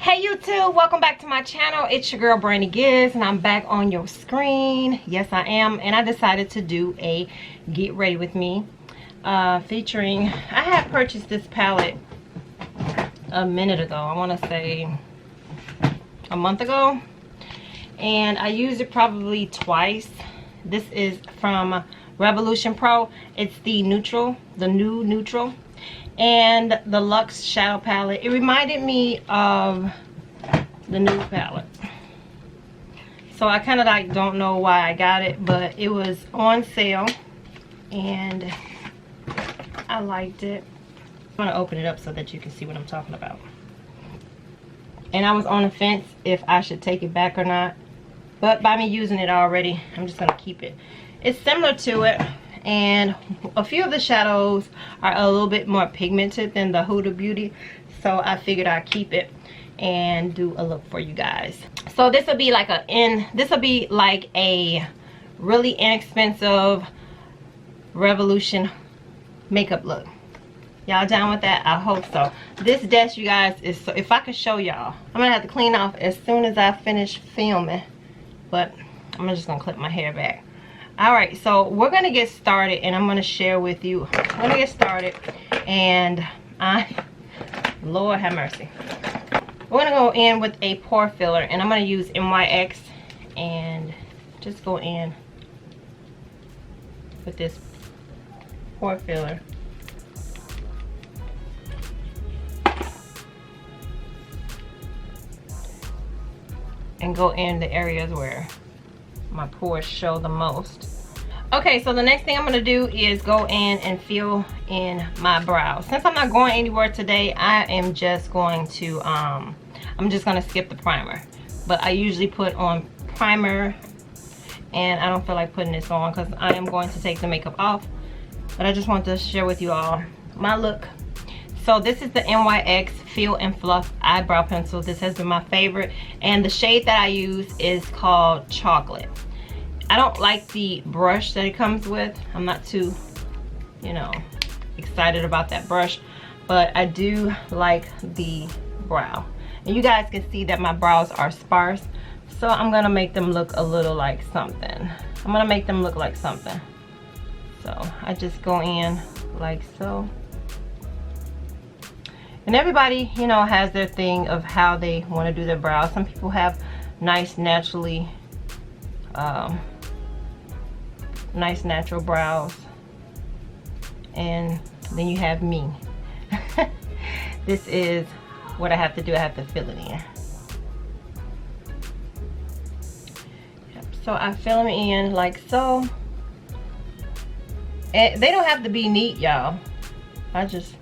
Hey YouTube, welcome back to my channel. It's your girl Brandy Giz and I'm back on your screen. Yes I am, and I decided to do a get ready with me featuring, I had purchased this palette a minute ago, I want to say a month ago, and I used it probably twice. This is from Revolution Pro. It's the neutral, the new neutral, and the Luxe shadow palette. It reminded me of the nude palette, so I kind of like don't know why I got it, but it was on sale and I liked it. I'm gonna open it up so that you can see what I'm talking about. And I was on the fence if I should take it back or not, but by me using it already, I'm just gonna keep it. It's similar to it, and a few of the shadows are a little bit more pigmented than the Huda Beauty, so I figured I'd keep it and do a look for you guys. So this will be like a really inexpensive Revolution makeup look. Y'all down with that? I hope so. This desk, you guys, is so, if I could show y'all, I'm gonna have to clean off as soon as I finish filming, but I'm just gonna clip my hair back. All right, so we're gonna get started, and I'm gonna share with you. I'm gonna get started, and Lord have mercy. We're gonna go in with a pore filler, and I'm gonna use NYX, and just go in with this pore filler. And go in the areas where my pores show the most. Okay, so the next thing I'm gonna do is go in and fill in my brows. Since I'm not going anywhere today, I am just going to I'm just gonna skip the primer, but I usually put on primer, and I don't feel like putting this on because I am going to take the makeup off, but I just want to share with you all my look. So this is the NYX Fill and Fluff eyebrow pencil. This has been my favorite, and the shade that I use is called Chocolate. I don't like the brush that it comes with. I'm not too, you know, excited about that brush, but I do like the brow. And you guys can see that my brows are sparse, so I'm gonna make them look a little like something. I'm gonna make them look like something. So I just go in like so. And everybody, you know, has their thing of how they want to do their brows. Some people have nice naturally nice natural brows, and then you have me. This is what I have to do. I have to fill it in. Yep. So I fill them in like so, and they don't have to be neat, y'all. I just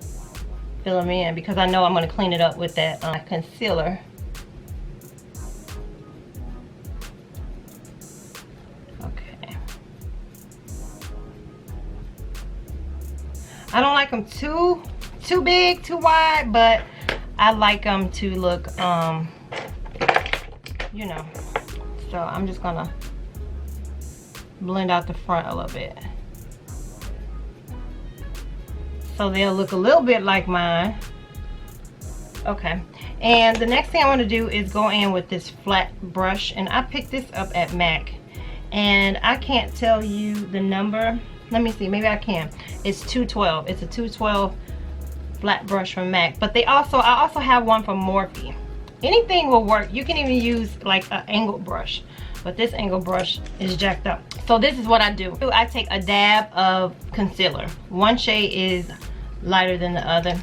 fill them in because I know I'm going to clean it up with that concealer. Okay. I don't like them too big, too wide, but I like them to look, you know. So I'm just going to blend out the front a little bit, so they'll look a little bit like mine. Okay, and the next thing I want to do is go in with this flat brush, and I picked this up at MAC, and I can't tell you the number. Let me see, maybe I can. It's 212. It's a 212 flat brush from MAC, but I also have one from Morphe. Anything will work. You can even use like an angled brush, but this angled brush is jacked up. So this is what I do. I take a dab of concealer. One shade is lighter than the other,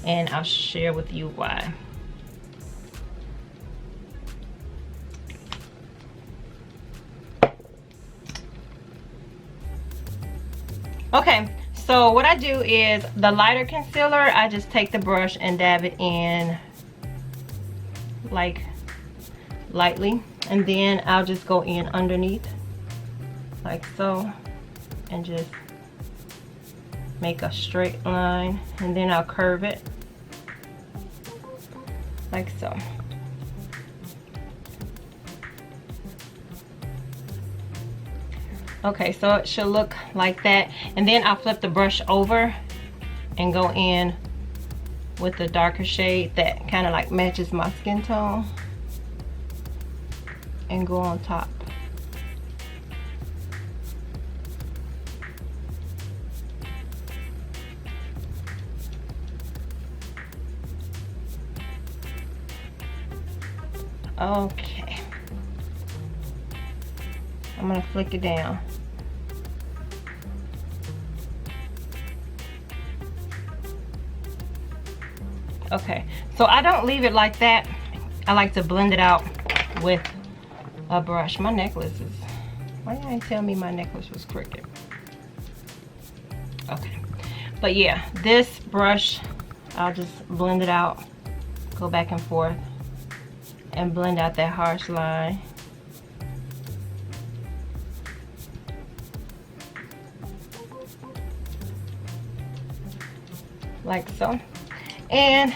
and I'll share with you why. Okay, so what I do is the lighter concealer, I just take the brush and dab it in like lightly, and then I'll just go in underneath like so and just make a straight line, and then I'll curve it like so. Okay, so it should look like that, and then I'll flip the brush over and go in with the darker shade that kind of like matches my skin tone and go on top. Okay, I'm gonna flick it down. Okay, so I don't leave it like that. I like to blend it out with a brush. My necklace is, why you ain't tell me my necklace was crooked? Okay, but yeah, this brush, I'll just blend it out, go back and forth, and blend out that harsh line. Like so. And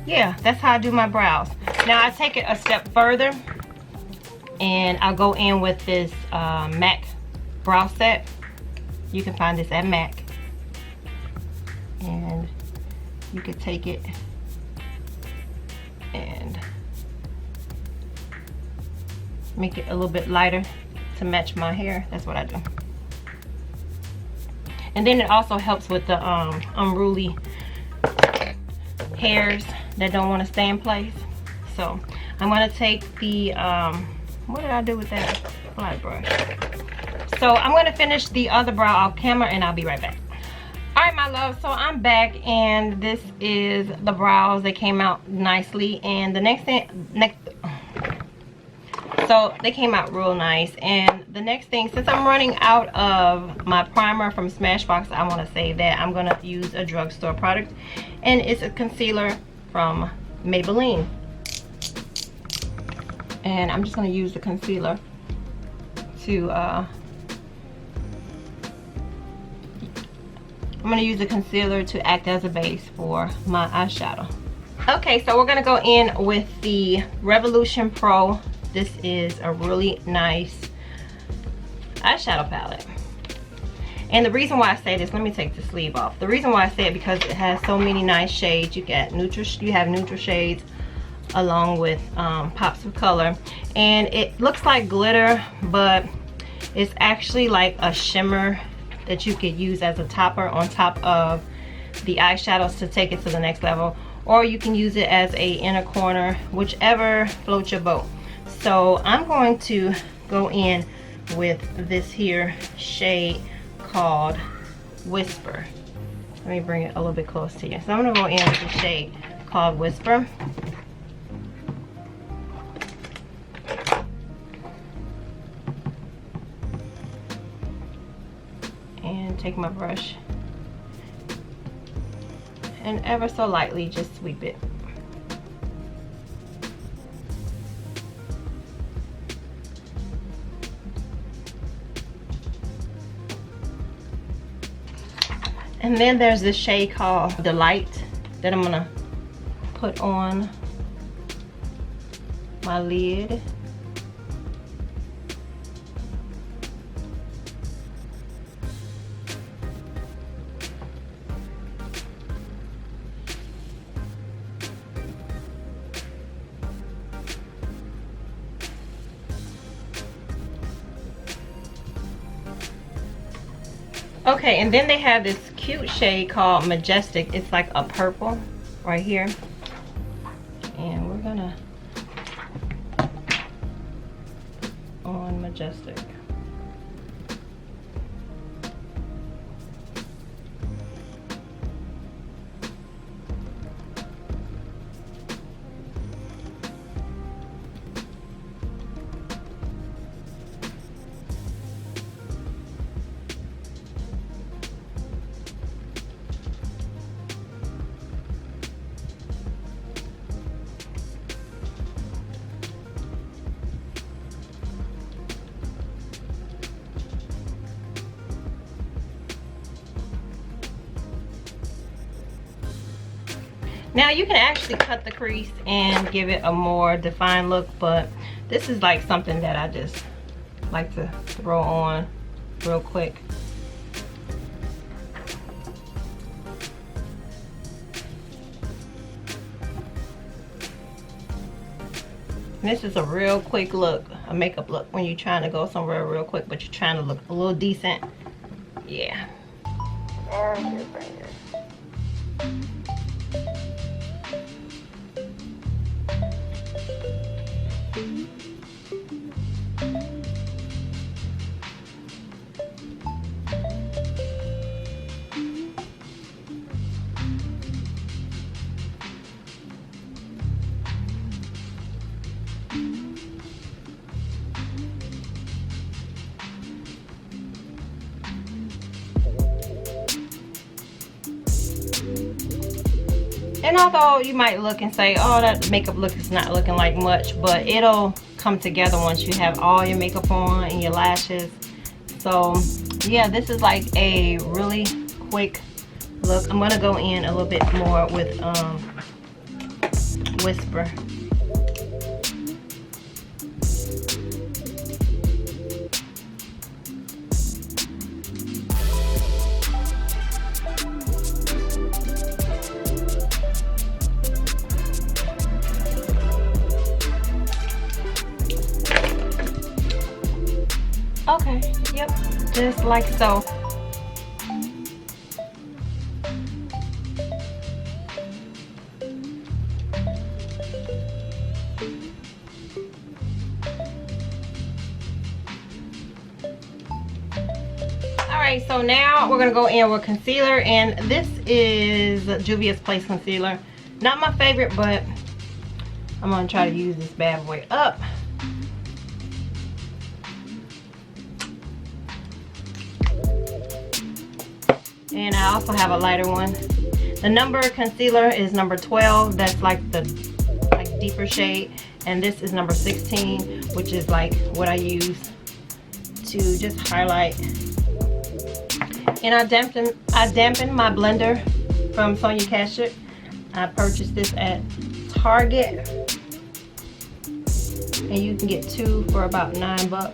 yeah, that's how I do my brows. Now I take it a step further and I'll go in with this MAC brow set. You can find this at MAC. And you could take it and make it a little bit lighter to match my hair. That's what I do. And then it also helps with the unruly hairs that don't want to stay in place. So I'm going to take the what did I do with that flat brush? So I'm going to finish the other brow off camera and I'll be right back. Alright my love, so I'm back and this is the brows. They came out nicely, and the so they came out real nice. And the next thing, since I'm running out of my primer from Smashbox, I want to say that I'm going to use a drugstore product, and it's a concealer from Maybelline. And I'm just going to use the concealer to I'm going to use the concealer to act as a base for my eyeshadow. Okay, so we're going to go in with the Revolution Pro. This is a really nice eyeshadow palette. And the reason why I say this, let me take the sleeve off. The reason why I say it because it has so many nice shades. You have neutral shades along with pops of color. And it looks like glitter, but it's actually like a shimmer that you could use as a topper on top of the eyeshadows to take it to the next level. Or you can use it as a inner corner, whichever floats your boat. So I'm going to go in with this here shade called Whisper. Let me bring it a little bit close to you. So I'm going to go in with the shade called Whisper. And take my brush and ever so lightly just sweep it. And then there's this shade called Delight that I'm gonna put on my lid. Okay, and then they have this cute shade called Majestic. It's like a purple right here. And we're gonna on Majestic. Now you can actually cut the crease and give it a more defined look, but this is like something that I just like to throw on real quick. And this is a real quick look, a makeup look when you're trying to go somewhere real quick, but you're trying to look a little decent. Yeah. And although you might look and say, oh, that makeup look is not looking like much, but it'll come together once you have all your makeup on and your lashes. So yeah, this is like a really quick look. I'm gonna go in a little bit more with Whisper. Okay, yep, just like so. Alright, so now we're gonna go in with concealer, and this is Juvia's Place concealer. Not my favorite, but I'm gonna try to use this bad boy up. And I also have a lighter one. The number concealer is number 12. That's like the deeper shade. And this is number 16, which is like what I use to just highlight. And I dampened my blender from Sonia Kashuk. I purchased this at Target. And you can get 2 for about $9.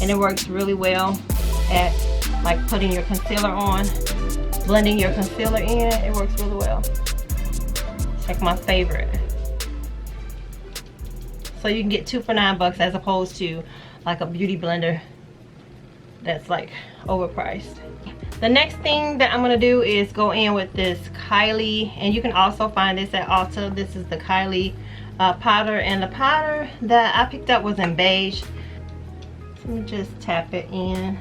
And it works really well at like putting your concealer on, blending your concealer in. It works really well. It's like my favorite. So you can get 2 for $9 as opposed to like a beauty blender that's like overpriced. The next thing that I'm gonna do is go in with this Kylie, and you can also find this at Ulta. This is the Kylie powder, and the powder that I picked up was in beige. So let me just tap it in.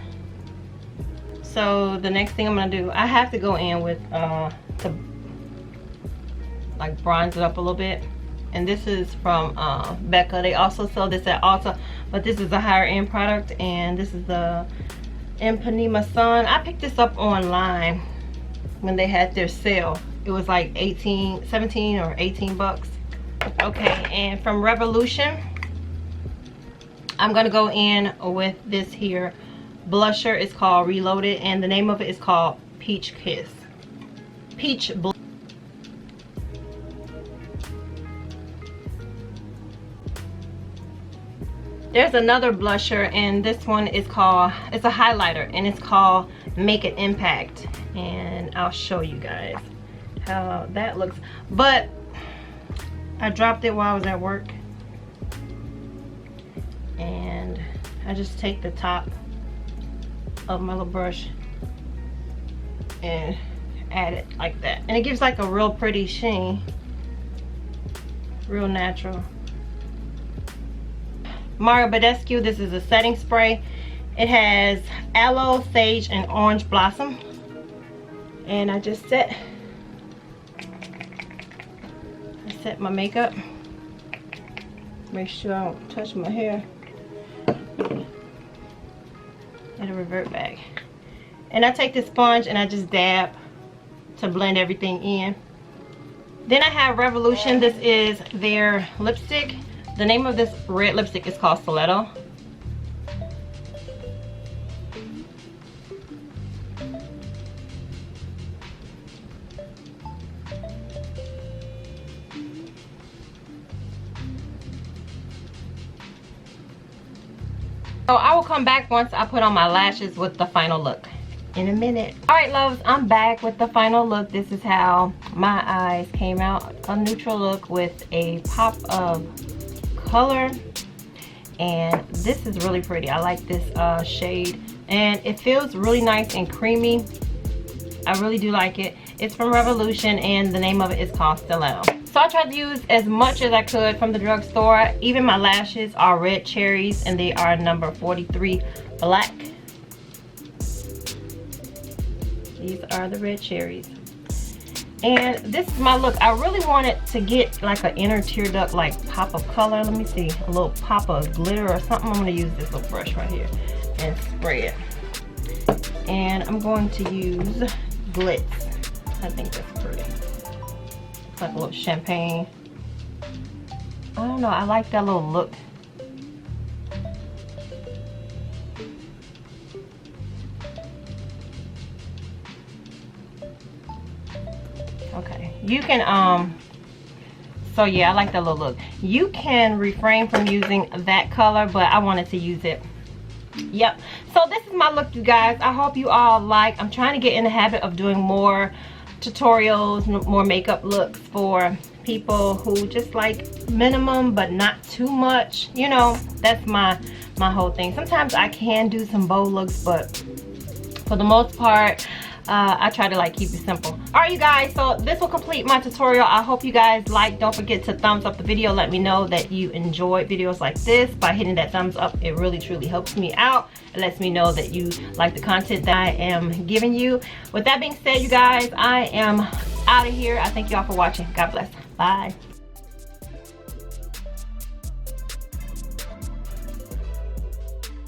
So the next thing I'm gonna do, I have to go in with to like bronze it up a little bit. And this is from Becca. They also sell this at Ulta, but this is a higher end product, and this is the Impanema Sun. I picked this up online when they had their sale. It was like 17 or 18 bucks. Okay, and from Revolution, I'm gonna go in with this here blusher. It's called Reloaded, and the name of it is called Peach Kiss. Peach Blush. There's another blusher, and this one is called, it's a highlighter, and it's called Make It Impact. And I'll show you guys how that looks. But I dropped it while I was at work. And I just take the top of my little brush and add it like that. And it gives like a real pretty sheen. Real natural. Mario Badescu, this is a setting spray. It has aloe, sage, and orange blossom. And I just set my makeup. Make sure I don't touch my hair. It'll revert back. And I take this sponge and I just dab to blend everything in. Then I have Revolution. This is their lipstick. The name of this red lipstick is called Stiletto. So I will come back once I put on my lashes with the final look in a minute. Alright loves, I'm back with the final look. This is how my eyes came out. A neutral look with a pop of color, and this is really pretty. I like this shade, and it feels really nice and creamy. I really do like it. It's from Revolution, and the name of it is called Stiletto. So I tried to use as much as I could from the drugstore. Even my lashes are red cherries, and they are number 43 black. These are the red cherries. And this is my look. I really wanted to get like an inner tear duct like pop of color. Let me see, a little pop of glitter or something. I'm going to use this little brush right here and spray it. And I'm going to use Bliss. I think that's pretty. It's like a little champagne. I don't know, I like that little look. Okay, you can so yeah, I like that little look. You can refrain from using that color, but I wanted to use it. Yep, so this is my look, you guys. I hope you all like. I'm trying to get in the habit of doing more tutorials, more makeup looks for people who just like minimum but not too much. You know, that's my whole thing. Sometimes I can do some bold looks, but for the most part I try to like keep it simple. All right, you guys, so this will complete my tutorial. I hope you guys like. Don't forget to thumbs up the video. Let me know that you enjoyed videos like this by hitting that thumbs up. It really truly helps me out. It lets me know that you like the content that I am giving you. With that being said, you guys, I am out of here. I thank y'all for watching. God bless. Bye.